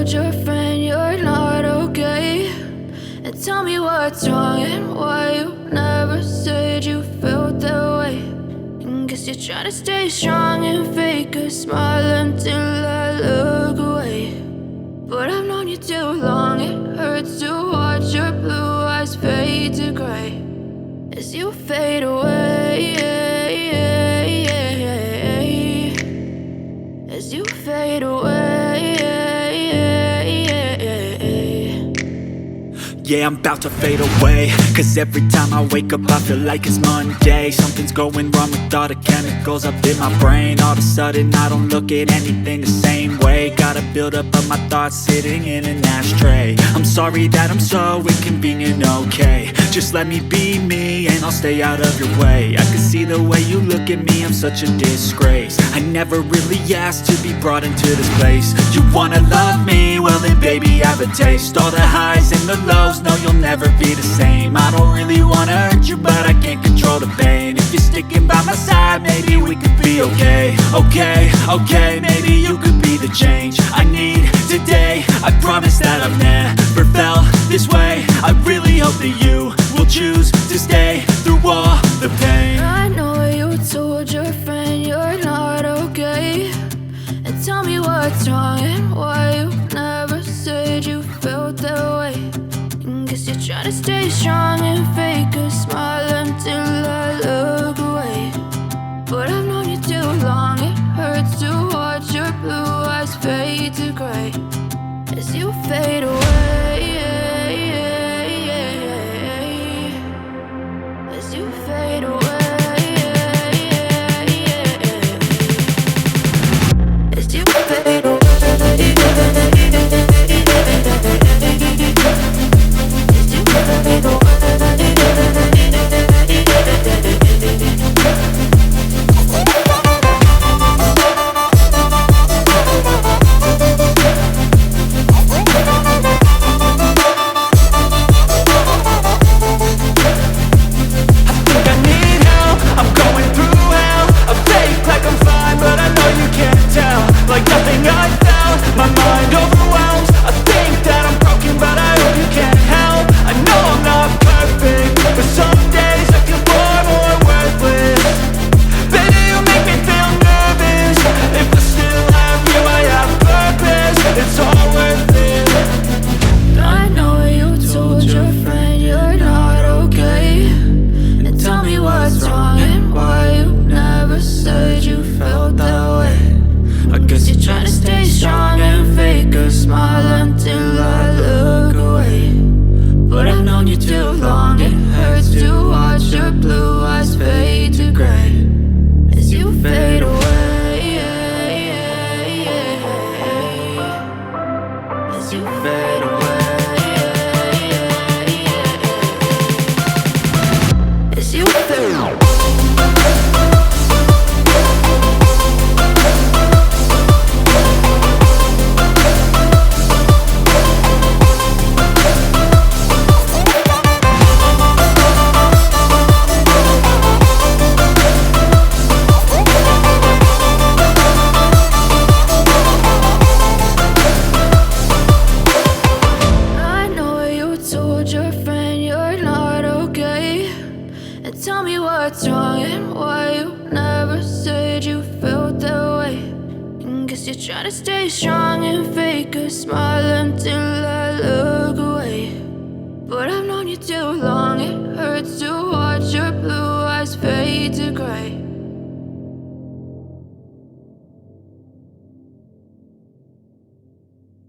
told your friend you're not okay? And tell me what's wrong and why you never said you felt that way. And guess you're trying to stay strong and fake a smile until I look away. But I've known you too long, it hurts to watch your blue eyes fade to gray as you fade away, as you fade away. Yeah, I'm about to fade away, cause every time I wake up I feel like it's Monday. Something's going wrong with all the chemicals up in my brain. All of a sudden I don't look at anything the same way. Gotta build up of my thoughts sitting in an ashtray. I'm sorry that I'm so inconvenient, okay? Just let me be me and I'll stay out of your way. I can see the way you look at me, I'm such a disgrace. I never really asked to be brought into this place. You wanna love me? Well then baby have a taste. All the highs and the lows, no, you'll never be the same. I don't really wanna hurt you, but I can't control the pain. If you're sticking by my side, maybe we could be okay. Okay, maybe you could be the change I need today. I promise that I've never felt this way. I really hope that you will choose to stay through all the pain. I know you told your friend you're not okay. And tell me what's wrong and why you never said you felt that way. Guess you're trying to stay strong and fake a smile until I look away. But I've known you too long, it hurts to watch your blue eyes fade to gray as you fade away, as you fade away, as you fade away.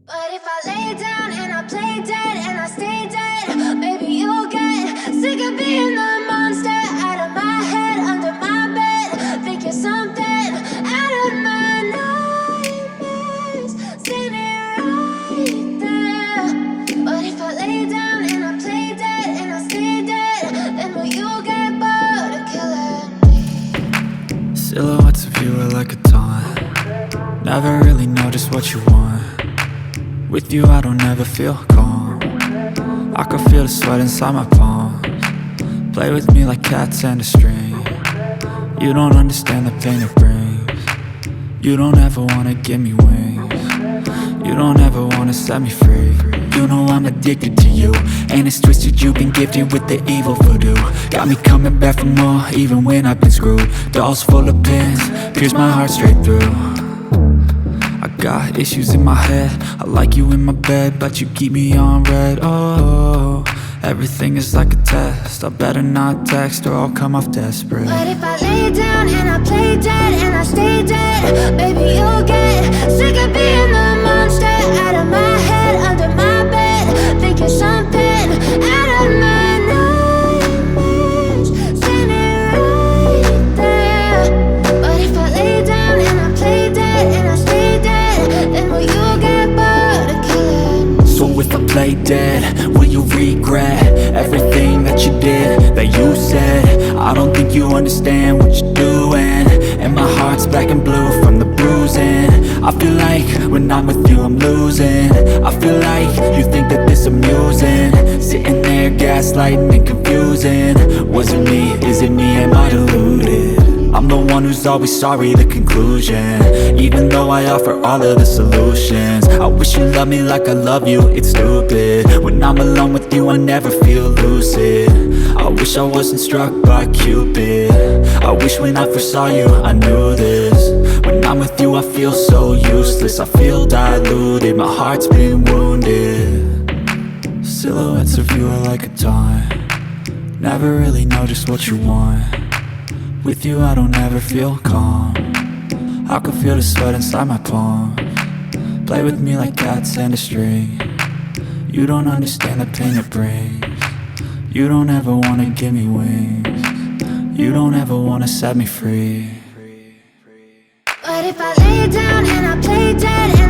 But if I lay down and I play dead and I stay dead, maybe you'll get sick of being the monster out of my head, under my bed. Think you're something out of my nightmares, standing right there. But if I lay down and I play dead and I stay dead, then will you get bored of killing me? Silhouettes of you are like a taunt. Never really know just what you want. With you I don't ever feel calm. I can feel the sweat inside my palms. Play with me like cats and a string. You don't understand the pain it brings. You don't ever wanna give me wings. You don't ever wanna set me free. You know I'm addicted to you, and it's twisted, you've been gifted with the evil voodoo. Got me coming back for more, even when I've been screwed. Dolls full of pins, pierce my heart straight through. I got issues in my head, I like you in my bed, but you keep me on red. Oh, everything is like a test, I better not text or I'll come off desperate. But if I lay down and I play dead and I stay dead, baby, you'll get sick of being the monster out of my head, under my bed, thinking something out of my nightmares, standing right there. But if I lay down and I play dead and I stay dead, then will you get bored of killing? So if I play dead, will you regret everything that you did, that you said? I don't think you understand what you're doing, and my heart's black and blue from the bruising. I feel like when I'm with you I'm losing. I feel like you think that this amusing, sitting there gaslighting and confusing. Was it me? Is it me? Am I deluded? I'm the one who's always sorry, the conclusion, even though I offer all of the solutions. I wish you loved me like I love you, it's stupid. When I'm alone with you I never feel lucid. I wish I wasn't struck by Cupid. I wish when I first saw you I knew this. When I'm with you I feel so useless, I feel diluted, my heart's been wounded. Silhouettes of you are like a taunt, never really know just what you want. With you I don't ever feel calm, I can feel the sweat inside my palm. Play with me like cats and a string, you don't understand the pain it brings. You don't ever wanna give me wings, you don't ever wanna set me free. But if I lay down and I play dead